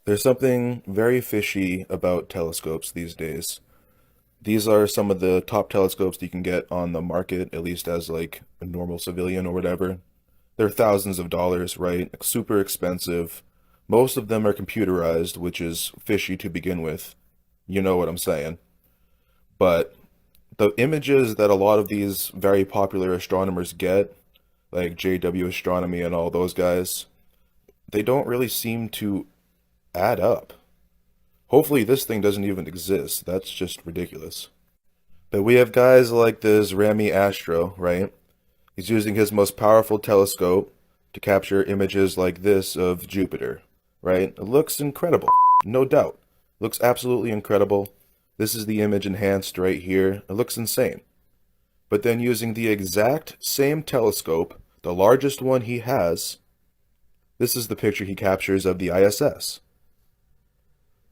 There's something very fishy about telescopes these days. These are some of the top telescopes that you can get on the market, at least as like a normal civilian or whatever. They're thousands of dollars, right? Super expensive. Most of them are computerized, which is fishy to begin with. You know what I'm saying. But the images that a lot of these very popular astronomers get, like JW Astronomy and all those guys, they don't really seem to add up. Hopefully this thing doesn't even exist. That's just ridiculous. But we have guys like this Rami Astro, right? He's using his most powerful telescope to capture images like this of Jupiter, right? It looks incredible, no doubt. Looks absolutely incredible. This is the image enhanced right here. It looks insane. But then using the exact same telescope, the largest one he has, this is the picture he captures of the ISS.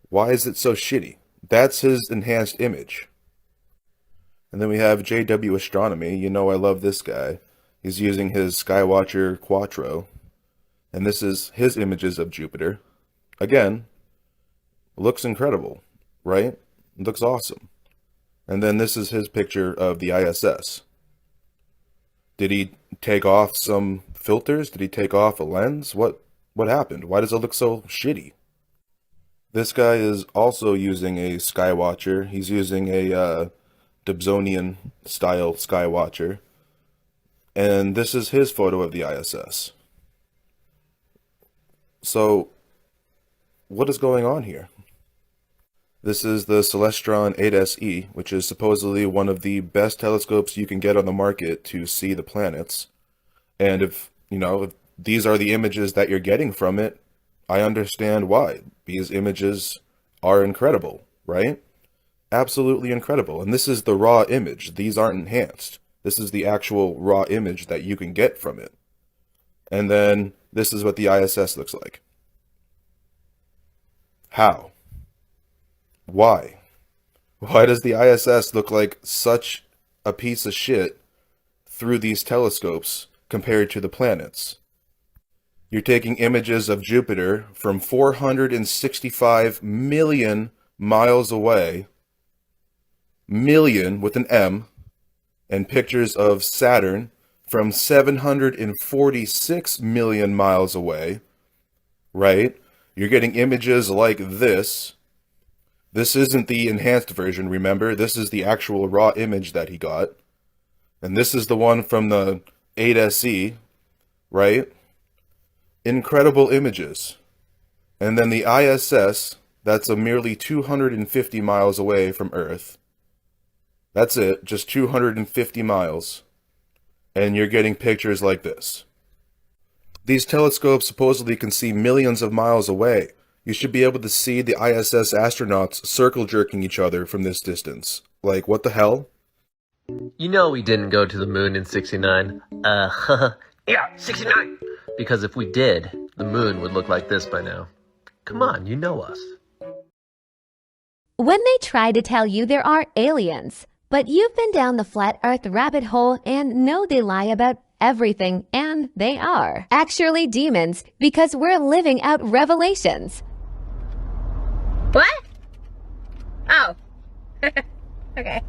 Why is it so shitty? That's his enhanced image. And then we have JW Astronomy. You know I love this guy. He's using his Skywatcher Quattro. And this is his images of Jupiter. Again, looks incredible, right? Looks awesome. And then this is his picture of the ISS. Did he take off some filters? Did he take off a lens? What happened? Why does it look so shitty? This guy is also using a Skywatcher. He's using a Dobsonian style Skywatcher. And this is his photo of the ISS. So, what is going on here? This is the Celestron 8SE, which is supposedly one of the best telescopes you can get on the market to see the planets. And if these are the images that you're getting from it, I understand why. These images are incredible, right? Absolutely incredible. And this is the raw image. These aren't enhanced. This is the actual raw image that you can get from it. And then this is what the ISS looks like. How? Why? Why does the ISS look like such a piece of shit through these telescopes compared to the planets? You're taking images of Jupiter from 465 million miles away, million with an M, and pictures of Saturn from 746 million miles away, right? You're getting images like this. This isn't the enhanced version, remember? This is the actual raw image that he got. And this is the one from the 8SE, right? Incredible images. And then the ISS, that's a merely 250 miles away from Earth. That's it, just 250 miles. And you're getting pictures like this. These telescopes supposedly can see millions of miles away. You should be able to see the ISS astronauts circle jerking each other from this distance. Like, what the hell? You know we didn't go to the moon in 69. Yeah, 69! Because if we did, the moon would look like this by now. Come on, you know us. When they try to tell you there are aliens, but you've been down the flat earth rabbit hole and know they lie about everything, and they are actually demons because we're living out revelations. What? Oh. Okay.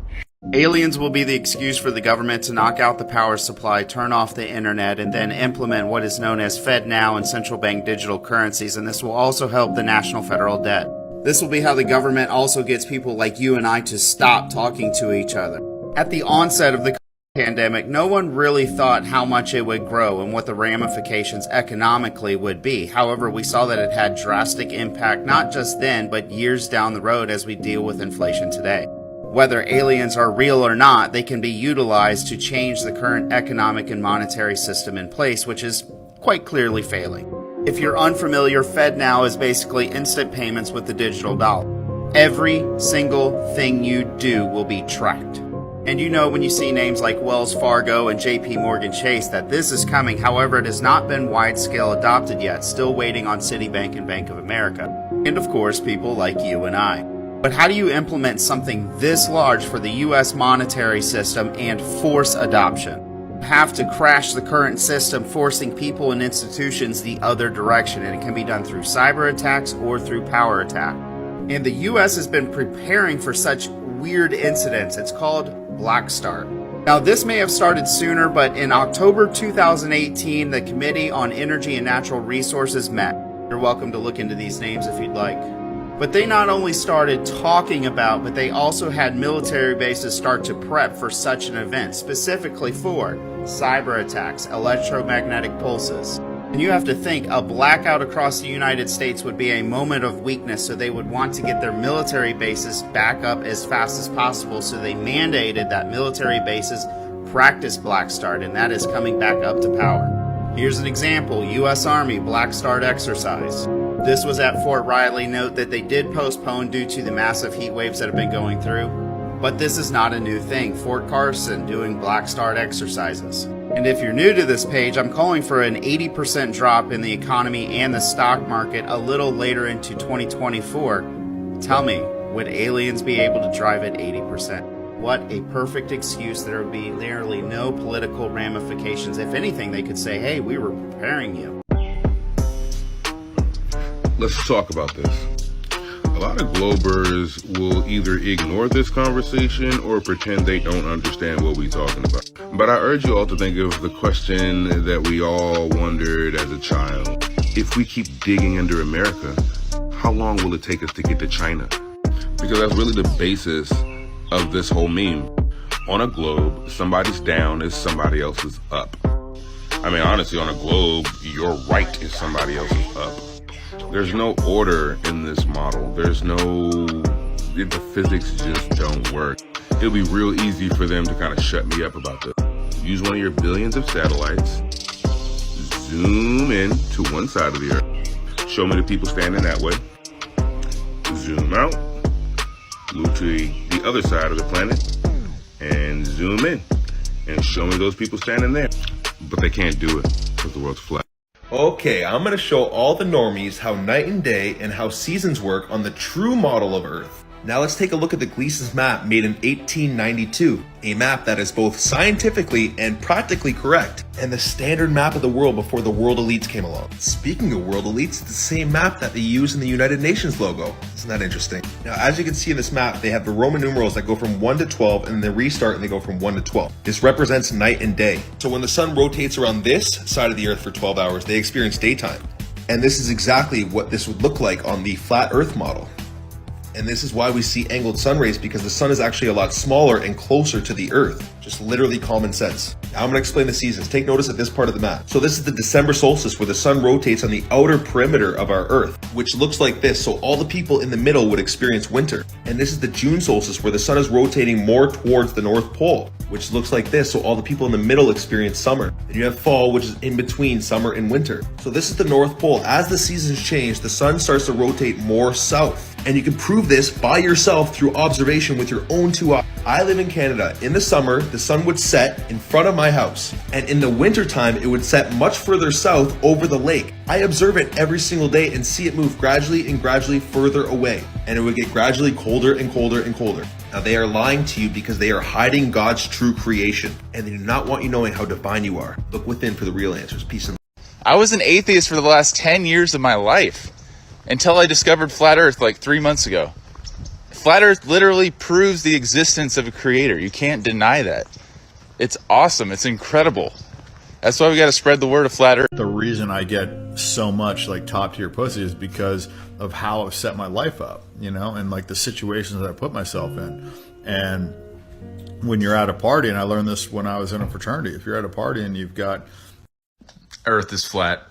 Aliens will be the excuse for the government to knock out the power supply, turn off the internet, and then implement what is known as FedNow and central bank digital currencies, and this will also help the national federal debt. This will be how the government also gets people like you and I to stop talking to each other. At the onset of the pandemic, no one really thought how much it would grow and what the ramifications economically would be. However, we saw that it had drastic impact not just then, but years down the road as we deal with inflation today. Whether aliens are real or not, they can be utilized to change the current economic and monetary system in place, which is quite clearly failing. If you're unfamiliar, FedNow is basically instant payments with the digital dollar. Every single thing you do will be tracked. And you know when you see names like Wells Fargo and JP Morgan Chase that this is coming. However, it has not been wide-scale adopted yet, still waiting on Citibank and Bank of America. And of course, people like you and I. But how do you implement something this large for the US monetary system and force adoption? have to crash the current system, forcing people and institutions the other direction, and it can be done through cyber attacks or through power attack. And the US has been preparing for such weird incidents. It's called Black Start. Now, this may have started sooner, but in October 2018, the Committee on Energy and Natural Resources met. You're welcome to look into these names if you'd like. But they not only started talking about, but they also had military bases start to prep for such an event, specifically for cyber attacks, electromagnetic pulses. And you have to think, a blackout across the United States would be a moment of weakness, so they would want to get their military bases back up as fast as possible, so they mandated that military bases practice Black Start, and that is coming back up to power. Here's an example, U.S. Army Black Start exercise. This was at Fort Riley. Note that they did postpone due to the massive heat waves that have been going through. But this is not a new thing. Fort Carson doing Black Start exercises. And if you're new to this page, I'm calling for an 80% drop in the economy and the stock market a little later into 2024. Tell me, would aliens be able to drive at 80%? What a perfect excuse. There would be nearly no political ramifications. If anything, they could say, hey, we were preparing you. Let's talk about this. A lot of Globers will either ignore this conversation or pretend they don't understand what we're talking about. But I urge you all to think of the question that we all wondered as a child. If we keep digging under America, how long will it take us to get to China? Because that's really the basis of this whole meme. On a globe, somebody's down is somebody else is up. I mean, honestly, on a globe, your right is somebody else's up. There's no order in this model. The physics just don't work. It'll be real easy for them to kind of shut me up about this. Use one of your billions of satellites, zoom in to one side of the Earth, show me the people standing that way, zoom out, move to the other side of the planet, and zoom in, and show me those people standing there. But they can't do it because the world's flat. Okay, I'm going to show all the normies how night and day and how seasons work on the true model of Earth. Now let's take a look at the Gleason's map made in 1892, a map that is both scientifically and practically correct, and the standard map of the world before the world elites came along. Speaking of world elites, it's the same map that they use in the United Nations logo. Isn't that interesting? Now, as you can see in this map, they have the Roman numerals that go from 1 to 12, and then they restart and they go from 1 to 12. This represents night and day. So when the sun rotates around this side of the Earth for 12 hours, they experience daytime. And this is exactly what this would look like on the flat Earth model. And this is why we see angled sun rays, because the sun is actually a lot smaller and closer to the Earth. Just literally common sense. Now I'm going to explain the seasons. Take notice of this part of the map. So this is the December solstice, where the sun rotates on the outer perimeter of our Earth, which looks like this. So all the people in the middle would experience winter. And this is the June solstice, where the sun is rotating more towards the North Pole, which looks like this. So all the people in the middle experience summer. And you have fall, which is in between summer and winter. So this is the North Pole. As the seasons change, the sun starts to rotate more south. And you can prove this by yourself through observation with your own two eyes. I live in Canada. In the summer, the sun would set in front of my house. And in the wintertime, it would set much further south over the lake. I observe it every single day and see it move gradually and gradually further away. And it would get gradually colder and colder and colder. Now they are lying to you because they are hiding God's true creation. And they do not want you knowing how divine you are. Look within for the real answers. Peace and love. I was an atheist for the last 10 years of my life, until I discovered flat Earth like 3 months ago. Flat Earth literally proves the existence of a creator. You can't deny that. It's awesome. It's incredible. That's why we got to spread the word of flat Earth. The reason I get so much like top tier pussy is because of how I've set my life up, you know, and like the situations that I put myself in. And when you're at a party, and I learned this when I was in a fraternity, if you're at a party and you've got Earth is flat.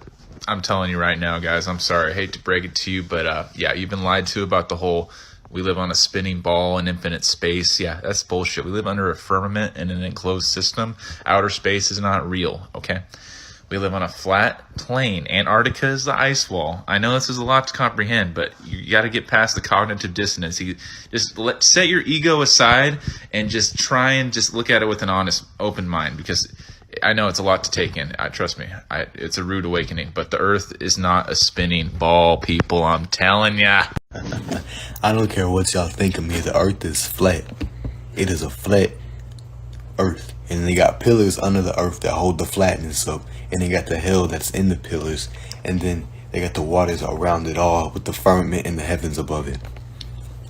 I'm telling you right now, guys, I'm sorry. I hate to break it to you, but yeah, you've been lied to about the whole we live on a spinning ball in infinite space. Yeah, that's bullshit. We live under a firmament in an enclosed system. Outer space is not real, okay? We live on a flat plane. Antarctica is the ice wall. I know this is a lot to comprehend, but you got to get past the cognitive dissonance. You just set your ego aside and just try and just look at it with an honest, open mind, because I know it's a lot to take in. Trust me, it's a rude awakening. But the Earth is not a spinning ball, people. I'm telling ya. I don't care what y'all think of me. The Earth is flat. It is a flat Earth. And they got pillars under the earth that hold the flatness up. And they got the hell that's in the pillars. And then they got the waters around it all with the firmament and the heavens above it.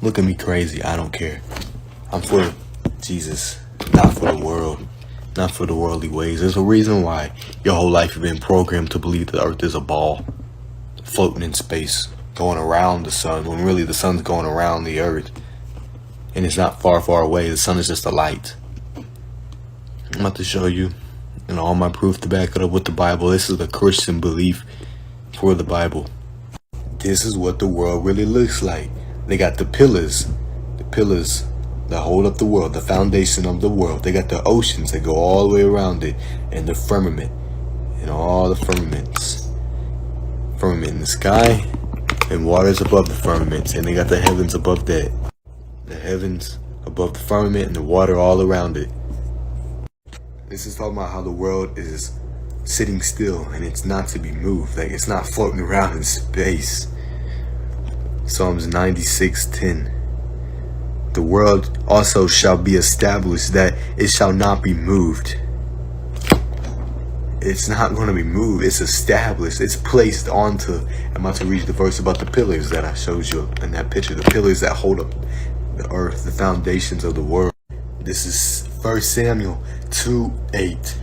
Look at me crazy. I don't care. I'm for Jesus, not for the world. Not for the worldly ways. There's a reason why your whole life you've been programmed to believe the earth is a ball floating in space, going around the sun, when really the sun's going around the earth. And it's not far, far away. The sun is just a light. I'm about to show you, and all my proof to back it up with the Bible. This is the Christian belief for the Bible. This is what the world really looks like. They got the pillars that hold up the world, the foundation of the world. They got the oceans that go all the way around it, and the firmament, and all the firmament in the sky, and waters above the firmaments, and they got the heavens above that. The heavens above the firmament and the water all around it. This is talking about how the world is sitting still and it's not to be moved. Like it's not floating around in space. Psalms 96:10. The world also shall be established, that it shall not be moved. It's not going to be moved. It's established. It's placed onto. I'm about to read the verse about the pillars that I showed you in that picture. The pillars that hold up the earth, the foundations of the world. This is 1 Samuel 2:8.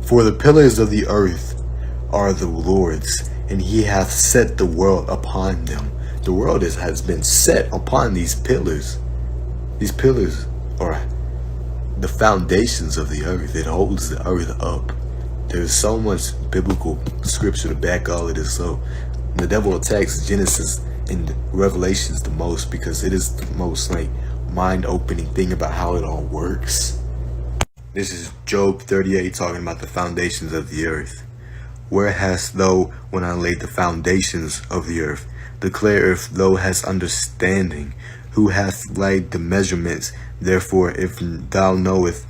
For the pillars of the earth are the Lord's, and he hath set the world upon them. The world has been set upon these pillars. These pillars are the foundations of the earth. It holds the earth up. There's so much biblical scripture to back all of this up. The devil attacks Genesis and Revelations the most because it is the most like mind-opening thing about how it all works. This is Job 38 talking about the foundations of the earth. Where hast thou when I laid the foundations of the earth? Declare if thou hast understanding. Who hath laid the measurements? Therefore, if thou knowest,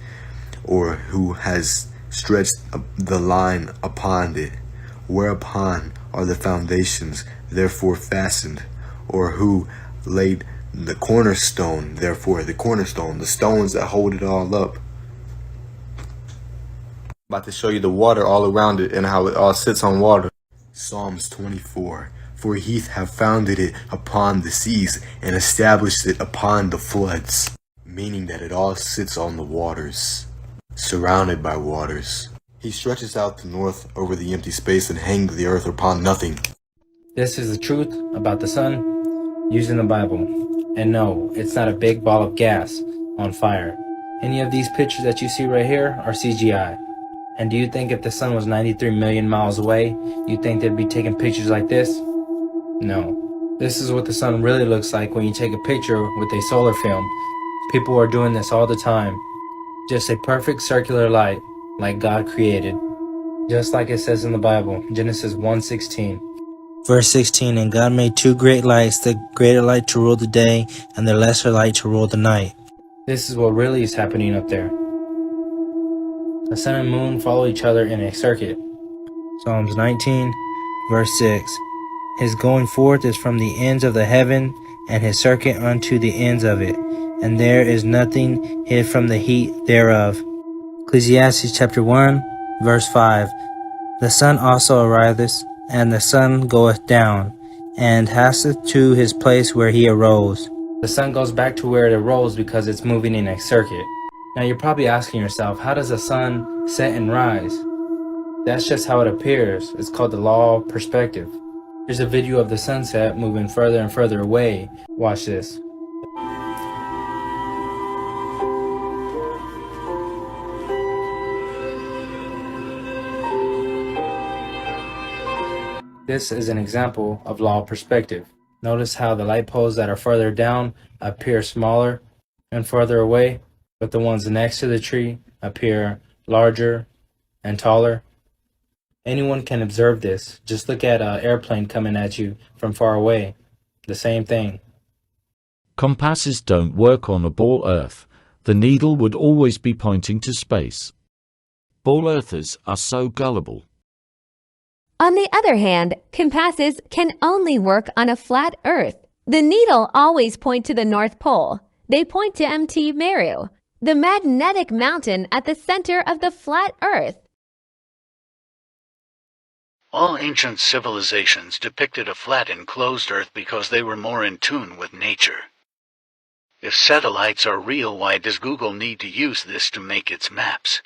or who has stretched the line upon it? Whereupon are the foundations therefore fastened? Or who laid the cornerstone? Therefore, the cornerstone, the stones that hold it all up. About to show you the water all around it and how it all sits on water. Psalms 24. For he hath founded it upon the seas and established it upon the floods. Meaning that it all sits on the waters, surrounded by waters. He stretches out the north over the empty space and hangs the earth upon nothing. This is the truth about the sun using the Bible. And no, it's not a big ball of gas on fire. Any of these pictures that you see right here are CGI. And do you think if the sun was 93 million miles away, you think they'd be taking pictures like this? No. This is what the sun really looks like when you take a picture with a solar film. People are doing this all the time. Just a perfect circular light, like God created. Just like it says in the Bible, Genesis 1:16. Verse 16, and God made two great lights, the greater light to rule the day, and the lesser light to rule the night. This is what really is happening up there. The sun and moon follow each other in a circuit. Psalms 19, verse 6. His going forth is from the ends of the heaven, and his circuit unto the ends of it, and there is nothing hid from the heat thereof. Ecclesiastes chapter 1, verse 5. The sun also ariseth, and the sun goeth down, and hasteth to his place where he arose. The sun goes back to where it arose because it's moving in a circuit. Now you're probably asking yourself, how does the sun set and rise? That's just how it appears. It's called the law of perspective. Here's a video of the sunset moving further and further away. Watch this. This is an example of law of perspective. Notice how the light poles that are further down appear smaller and further away, but the ones next to the tree appear larger and taller. Anyone can observe this. Just look at an airplane coming at you from far away. The same thing. Compasses don't work on a ball Earth. The needle would always be pointing to space. Ball Earthers are so gullible. On the other hand, compasses can only work on a flat Earth. The needle always points to the North Pole. They point to Mt. Meru, the magnetic mountain at the center of the flat Earth. All ancient civilizations depicted a flat enclosed Earth because they were more in tune with nature. If satellites are real, why does Google need to use this to make its maps?